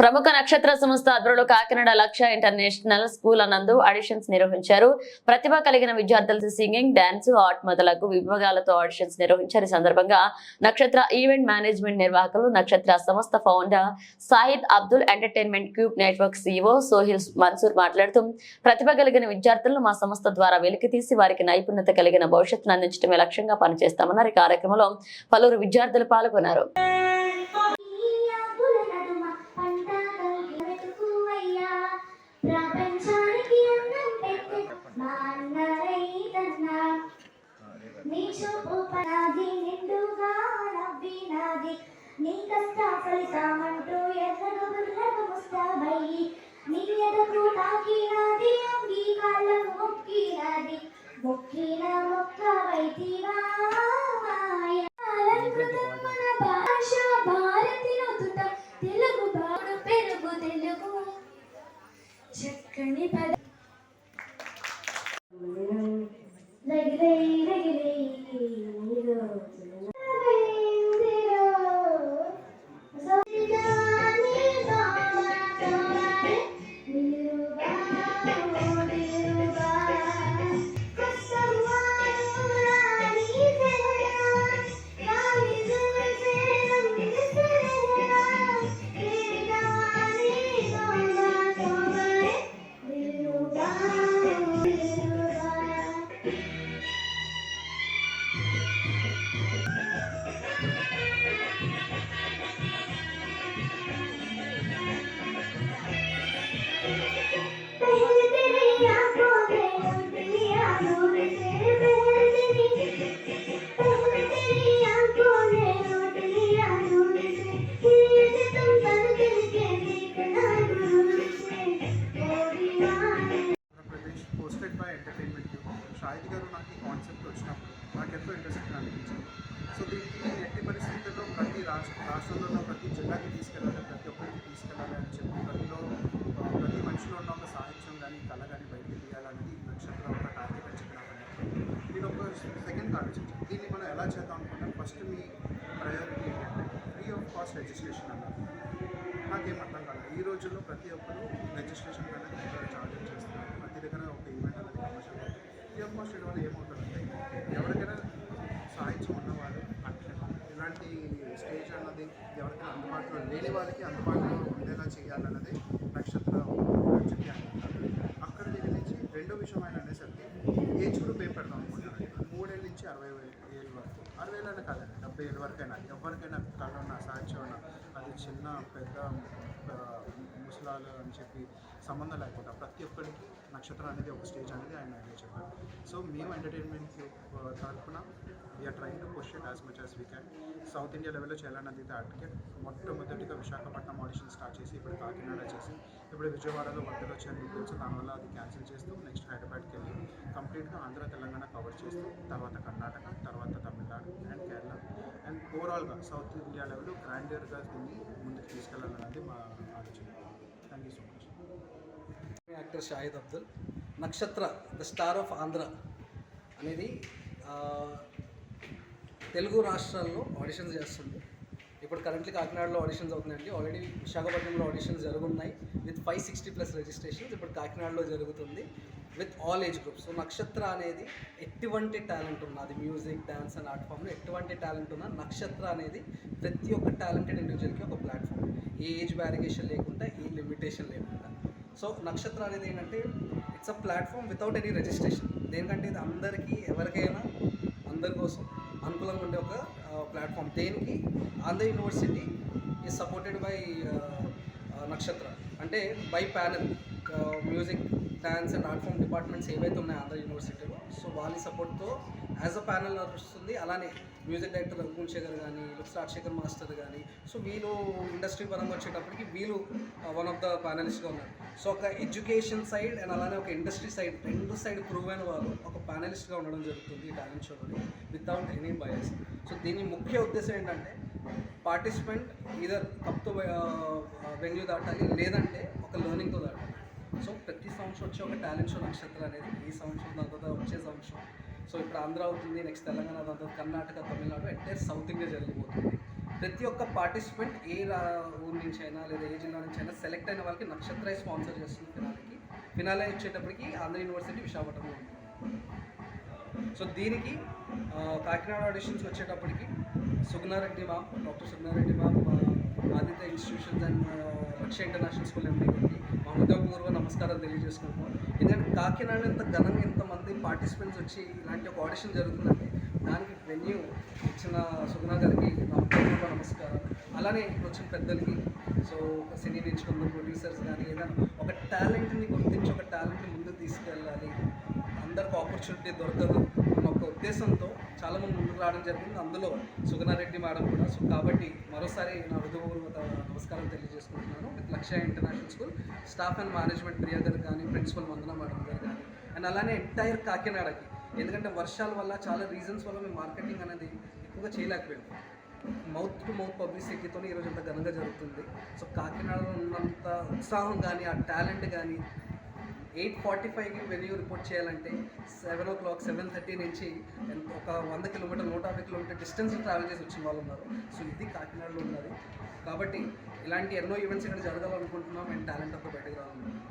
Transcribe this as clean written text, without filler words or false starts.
ప్రముఖ నక్షత్ర సంస్థ ఆధ్వర్యంలో కాకినాడ లక్ష్య ఇంటర్నేషనల్ స్కూల్ నందు ఆడిషన్స్ నిర్వహించారు. ప్రతిభ కలిగిన విద్యార్థులు సింగింగ్, డాన్స్, ఆర్ట్ మొదలగు విభాగాలతో ఆడిషన్స్ నిర్వహించారు. ఈ సందర్భంగా నక్షత్ర ఈవెంట్ మేనేజ్మెంట్ నిర్వాహకులు, నక్షత్ర సంస్థ founder Sahid Abdul, entertainment cube network CEO Soheil Mansoor మాట్లాడుతూ ప్రతిభ కలిగిన విద్యార్థులను మా సంస్థ ద్వారా వెలికితీసి వారికి నైపుణ్యత కలిగిన భవిష్యత్తును అందించడమే లక్ష్యంగా పనిచేస్తామన్నారు. ఈ కార్యక్రమంలో పలువురు విద్యార్థులు పాల్గొన్నారు. ప్రపంచానికి అన్నం పెట్టే మా అన్న రైతన్నా నీ చూపు పనాది నిండుగా నవ్వినాది నీ కష్ట ఫలితమంటూ ఎర్రగా బుర్రగా ముస్తాబయ్యి నీ ఎదకు తాకినాది అంగీ కాళ్ళకు మొక్కినాది మొక్కిన మొక్క వైతివా మన భాష భారతి నొతుట తెలుగు బాడు పెరుగు తెలుగు చక్కని పద షాహిద్ గారు నాకు ఈ కాన్సెప్ట్ వచ్చినప్పుడు నాకు ఎంతో ఇంట్రెస్టింగ్ అనిపించింది. సో దీనికి ఎట్టి పరిస్థితుల్లో ప్రతి రాష్ట్రంలో ఉన్న ప్రతి జిల్లాకి తీసుకెళ్ళాలి, ప్రతి ఒక్కరికి తీసుకెళ్ళాలి అని చెప్పి ప్రతి మనిషిలో ఉన్న ఒక సాహిత్యం కానీ కళ కానీ బయటికి తీయాలనేది నక్షత్రం ఒక టార్గెట్ అని చెప్పి నాకు నేను ఒక సెకండ్ ఆలోచించాను. దీన్ని మనం ఎలా చేద్దాం అనుకుంటాం. ఫస్ట్ మీ ప్రయారిటీ ఏంటంటే ఫ్రీ ఆఫ్ కాస్ట్ రిజిస్ట్రేషన్ అన్నారు. నాకేం అర్థం కాలేదు. ఈ రోజుల్లో ప్రతి ఒక్కరు రిజిస్ట్రేషన్ అనేది చార్జెస్ చేస్తున్నారు. ప్రతి దగ్గర ఒక ఈవెంట్ అనేది కమర్షియల్ ఫ్రీ ఆఫ్ కాస్ట్ వల్ల ఏమవుతుందంటే ఎవరికైనా సాహిత్యం ఉన్నవాళ్ళు ఇలాంటి స్టేజ్ అన్నది ఎవరికైనా అందుబాటులో లేని వాళ్ళకి అందుబాటులో ఉండేలా చేయాలన్నది నక్షత్ర చెప్పి అనుకుంటారు. అక్కడ దగ్గర నుంచి రెండో విషయం ఆయన అనేసరికి ఏజ్ గ్రూప్ ఏం పెడదాం అనుకుంటున్నాను. 3 ఏళ్ళ నుంచి 60 ఏళ్ళ వరకు, 60 ఏళ్ళైనా కాదండి, 70 ఏళ్ళ వరకైనా ఎవరికైనా కళ ఉన్న సాహిత్యం ఉన్న అది చిన్న పెద్ద ముసలాలు అని చెప్పి సంబంధం లేకుండా ప్రతి ఒక్కరికి నక్షత్రం అనేది ఒక స్టేజ్ అనేది ఆయన చెప్పారు. సో మేము ఎంటర్టైన్మెంట్ తరఫున we're trying to push it as much as we can. South India లెవెల్లో చేయాలన్నది టార్గెట్. మొట్టమొదటిగా విశాఖపట్నం ఆడిషన్ స్టార్ట్ చేసి ఇప్పుడు కాకినాడ చేసి ఇప్పుడు విజయవాడలో వరదలు వచ్చాయని మీకు తెలుసు. దానివల్ల అది క్యాన్సిల్ చేస్తూ నెక్స్ట్ హైదరాబాద్కి వెళ్ళి కంప్లీట్గా ఆంధ్ర తెలంగాణ కవర్ చేస్తూ తర్వాత కర్ణాటక, తర్వాత తమిళనాడు అండ్ కేరళ అండ్ ఓవరాల్గా సౌత్ ఇండియా లెవెల్ గ్రాండియర్గా దీన్ని ముందుకు తీసుకెళ్లాలన్నది మా ఆలోచన. Thank you so much. Actor Shahid Abdul. నక్షత్ర ద స్టార్ ఆఫ్ ఆంధ్ర అనేది తెలుగు రాష్ట్రాల్లో ఆడిషన్స్ చేస్తుంది. ఇప్పుడు కరెంట్లీ కాకినాడలో ఆడిషన్స్ అవుతున్నాయండి. ఆల్రెడీ విశాఖపట్నంలో ఆడిషన్స్ జరుగుతున్నాయి విత్ 560+ రిజిస్ట్రేషన్స్. ఇప్పుడు కాకినాడలో జరుగుతుంది with all age groups. So నక్షత్ర అనేది ఎటువంటి టాలెంట్ ఉన్న, అది మ్యూజిక్, డ్యాన్స్ అండ్ ఆర్ట్ ఫామ్లో ఎటువంటి టాలెంట్ ఉన్న నక్షత్ర అనేది ప్రతి ఒక్క టాలెంటెడ్ ఇండివిజువల్కి ఒక ప్లాట్ఫామ్. ఏ ఏజ్ బ్యారిగేషన్ లేకుండా, ఏ లిమిటేషన్ లేకుండా. సో నక్షత్ర అనేది ఏంటంటే it's a platform without any registration. దేనికంటే ఇది అందరికీ, ఎవరికైనా, అందరి కోసం అనుకూలంగా ఉండే ఒక ప్లాట్ఫామ్. దేనికి Andhra university is supported by Nakshatra, అంటే by panel music, dance and art form departments ఏవైతే ఉన్నాయో ఆంధ్ర యూనివర్సిటీలో. సో వాళ్ళ సపోర్ట్తో యాజ్ అ ప్యానెల్ నడుస్తుంది. అలానే మ్యూజిక్ డైరెక్టర్ రఘుకుల్ శేఖర్ కానీ, రాజశేఖర్ మాస్టర్ కానీ, సో వీళ్ళు ఇండస్ట్రీ పరంగా వచ్చేటప్పటికి వీళ్ళు వన్ ఆఫ్ ద ప్యానలిస్ట్గా ఉన్నారు. సో ఒక ఎడ్యుకేషన్ సైడ్ అండ్ అలానే ఒక ఇండస్ట్రీ సైడ్, రెండు సైడ్ ప్రూవ్ అయిన వాళ్ళు ఒక ప్యానలిస్ట్గా ఉండడం జరుగుతుంది ఈ టాలెంట్ షోలో వితౌట్ ఎనీ బయస్. సో దీని ముఖ్య ఉద్దేశం ఏంటంటే పార్టిసిపెంట్ ఈధర్ కప్తో వెంగ్యూ దాటాలి, లేదంటే ఒక లెర్నింగ్తో దాటాలి. సో ప్రతి సంవత్సరం వచ్చే ఒక టాలెంట్ షో నక్షత్ర అనేది ఈ సంవత్సరం దాని తర్వాత వచ్చే సంవత్సరం. సో ఇప్పుడు ఆంధ్ర అవుతుంది, నెక్స్ట్ తెలంగాణ, దాని తర్వాత Karnataka, Tamil Nadu, entire south India జరిగిపోతుంది. ప్రతి ఒక్క పార్టిసిపెంట్ ఊరి నుంచి అయినా లేదా ఏ జిల్లా నుంచి అయినా సెలెక్ట్ అయిన వాళ్ళకి నక్షత్ర స్పాన్సర్ చేస్తుంది ఫినాలే వచ్చేటప్పటికి ఆంధ్ర యూనివర్సిటీ విశాఖపట్నంలో ఉంటుంది. సో దీనికి కాకినాడ ఆడిషన్స్ వచ్చేటప్పటికి Sugunareddy ma'am, doctor Sugunareddy ma'am, Aditya institutions and లక్ష్య ఇంటర్నేషనల్ స్కూల్ ఎండి గారికి మా హృదయపూర్వక నమస్కారాలు తెలియజేసుకుంటున్నాం. ఎందుకంటే కాకినాడ ఇంత ఘనంగా ఇంతమంది పార్టిసిపెంట్స్ వచ్చి ఇలాంటి ఒక ఆడిషన్ జరుగుతుందంటే దానికి వెన్యూ ఇచ్చిన సుగుణ గారికి నా హృదయపూర్వక నమస్కారం. అలానే ఇప్పుడు వచ్చిన పెద్దలకి, సో ఒక సినీ నేర్చుకున్న ప్రొడ్యూసర్స్ కానీ ఏదైనా ఒక టాలెంట్ని గుర్తించి ఒక టాలెంట్ని ముందుకు తీసుకెళ్ళాలి, అందరికి ఆపర్చునిటీ దొరకదు అన్న ఒక ఉద్దేశంతో చాలామంది ముందుకు రావడం జరిగింది, అందులో సుగుణారెడ్డి మేడం కూడా. సో కాబట్టి మరోసారి నా హృదయపూర్వక నమస్కారం తెలియజేసుకుంటున్నాను. విత్ లక్ష్య international school staff and management Priya గారు కానీ, ప్రిన్సిపల్ వందన మేడం గారు కానీ, అండ్ అలానే ఎంటైర్ కాకినాడకి. ఎందుకంటే వర్షాల వల్ల చాలా రీజన్స్ వల్ల మేము మార్కెటింగ్ అనేది ఎక్కువగా చేయలేకపోయాం. మౌత్ టు మౌత్ పబ్లిసిటీతో ఈరోజు అంత ఘనంగా జరుగుతుంది. సో కాకినాడలో ఉన్నంత ఉత్సాహం కానీ ఆ టాలెంట్ కానీ 8:45కి వెన్యూ రిపోర్ట్ చేయాలంటే 7 o'clock 7:30 నుంచి ఒక 100 కిలోమీటర్ 150 కిలోమీటర్ డిస్టెన్స్ ట్రావెల్ చేసి వచ్చిన వాళ్ళు ఉన్నారు. సో ఇది కాకినాడలో ఉన్నది. కాబట్టి ఇలాంటి ఎన్నో ఈవెంట్స్ ఇక్కడ జరగాలనుకుంటున్నాం అండ్ టాలెంట్ అంతా బయటకు రావాలనుకుంటున్నాం.